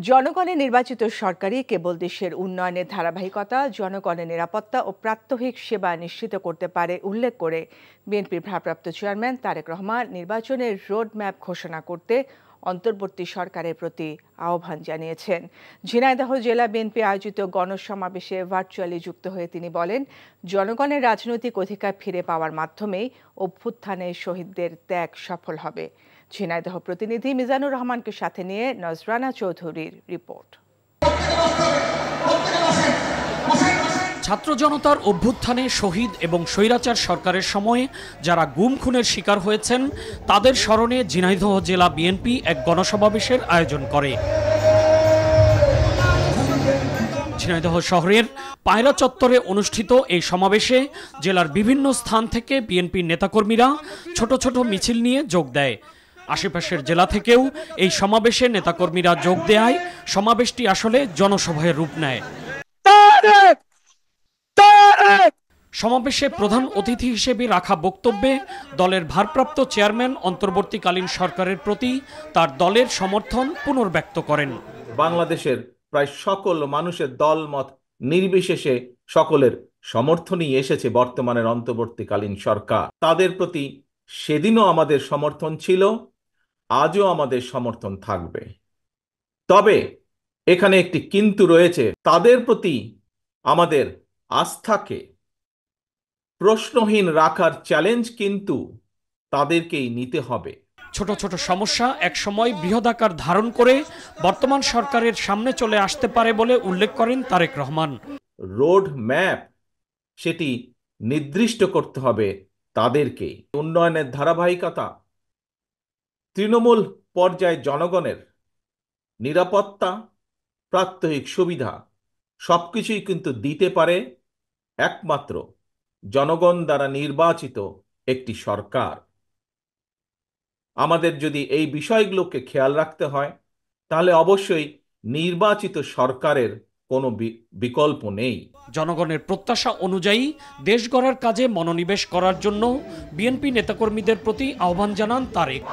জনগণের নির্বাচিত সরকারই কেবল দেশের উন্নয়নের ধারাবাহিকতা, জনগণের নিরাপত্তা ও প্রাত্যহিক সেবা নিশ্চিত করতে পারে উল্লেখ করে বিএনপির ভারপ্রাপ্ত চেয়ারম্যান তারেক রহমান নির্বাচনের রোডম্যাপ ঘোষণা করতে অন্তর্বর্তী সরকারের প্রতি আহ্বান জানিয়েছেন। ঝিনাইদহ জেলা বিএনপি আয়োজিত গণসমাবেশে ভার্চুয়ালি যুক্ত হয়ে তিনি বলেন, জনগণের রাজনৈতিক অধিকার ফিরে পাওয়ার মাধ্যমেই অভ্যুত্থানে শহীদদের ত্যাগ সফল হবে। ঝিনাইদহ প্রতিনিধি মিজানুর রহমানকে সাথে নিয়ে নজরানা চৌধুরীর রিপোর্ট। ছাত্র জনতার অভ্যুত্থানে শহীদ এবং স্বৈরাচার সরকারের সময়ে যারা গুম খুনের শিকার হয়েছেন তাদের স্মরণে ঝিনাইদহ জেলা বিএনপি এক গণসমাবেশের আয়োজন করে। ঝিনাইদহ শহরের পায়রা চত্বরে অনুষ্ঠিত এই সমাবেশে জেলার বিভিন্ন স্থান থেকে বিএনপির নেতাকর্মীরা ছোট ছোট মিছিল নিয়ে যোগ দেয়। আশেপাশের জেলা থেকেও এই সমাবেশে নেতাকর্মীরা যোগ দেয়। সমাবেশটি আসলে জনসভায় রূপ নেয়। সমাবেশে প্রধান অতিথি হিসেবে রাখা বক্তব্যে দলের ভারপ্রাপ্ত চেয়ারম্যান অন্তর্বর্তীকালীন সরকারের প্রতি তার দলের সমর্থন পুনর্ব্যক্ত করেন। বাংলাদেশের প্রায় সকল মানুষের দলমত নির্বিশেষে সকলের সমর্থনই এসেছে বর্তমানের অন্তর্বর্তীকালীন সরকার। তাদের প্রতি সেদিনও আমাদের সমর্থন ছিল, আজও আমাদের সমর্থন থাকবে। তবে এখানে একটি কিন্তু রয়েছে, তাদের প্রতি আমাদের আস্থাকে প্রশ্নহীন রাখার চ্যালেঞ্জ কিন্তু তাদেরকেই নিতে হবে। ছোট ছোট সমস্যা একসময় বৃহদাকার ধারণ করে বর্তমান সরকারের সামনে চলে আসতে পারে বলে উল্লেখ করেন তারেক রহমান। রোড ম্যাপ সেটি নির্দিষ্ট করতে হবে তাদেরকে। উন্নয়নের ধারাবাহিকতা, তৃণমূল পর্যায়ে জনগণের নিরাপত্তা, প্রাত্যহিক সুবিধা সবকিছুই কিন্তু দিতে পারে একমাত্র জনগণ দ্বারা নির্বাচিত একটি সরকার। আমাদের যদি এই বিষয়গুলোকে খেয়াল রাখতে হয় তাহলে অবশ্যই নির্বাচিত সরকারের কোনো বিকল্প নেই। জনগণের প্রত্যাশা অনুযায়ী দেশ গড়ার কাজে মনোনিবেশ করার জন্য বিএনপি নেতাকর্মীদের প্রতি আহ্বান জানান তারেক।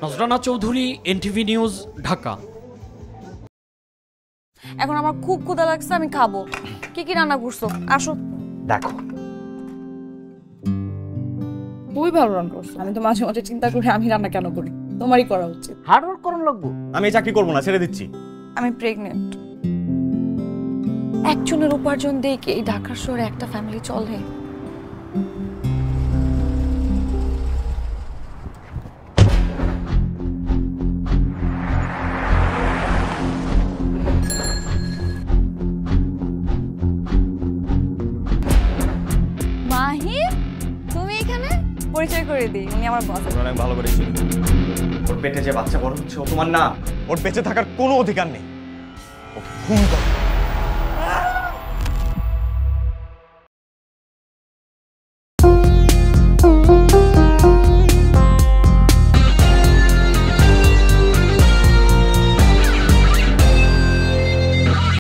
Nazrana Chowdhury, NTV news, Dhaka. এখন আমার খুব ক্ষুধা লাগছে, আমি খাবো। কি কি রান্না করছো? আসো দেখো। তুই ভালো রান্না করছো। আমি তো মাঝে মাঝে চিন্তা করি আমি রান্না কেন করি, তোমারই করা উচিত। হার্ড ওয়ার্ক করুন লাগবো। আমি চাকরি করবো না, ছেড়ে দিচ্ছি। আমি প্রেগনেন্ট। একজনের উপার্জন দিয়ে কি এই ঢাকার শহরে একটা ফ্যামিলি চলে? পরিচয় করে দিই, উনি আমার বস। আমি ভালো করে চিনি। ওর পেটে যে বাচ্চা বড় হচ্ছে ও তোমার না। ওর বেঁচে থাকার কোনো অধিকার নেই। ওকে খুন করো।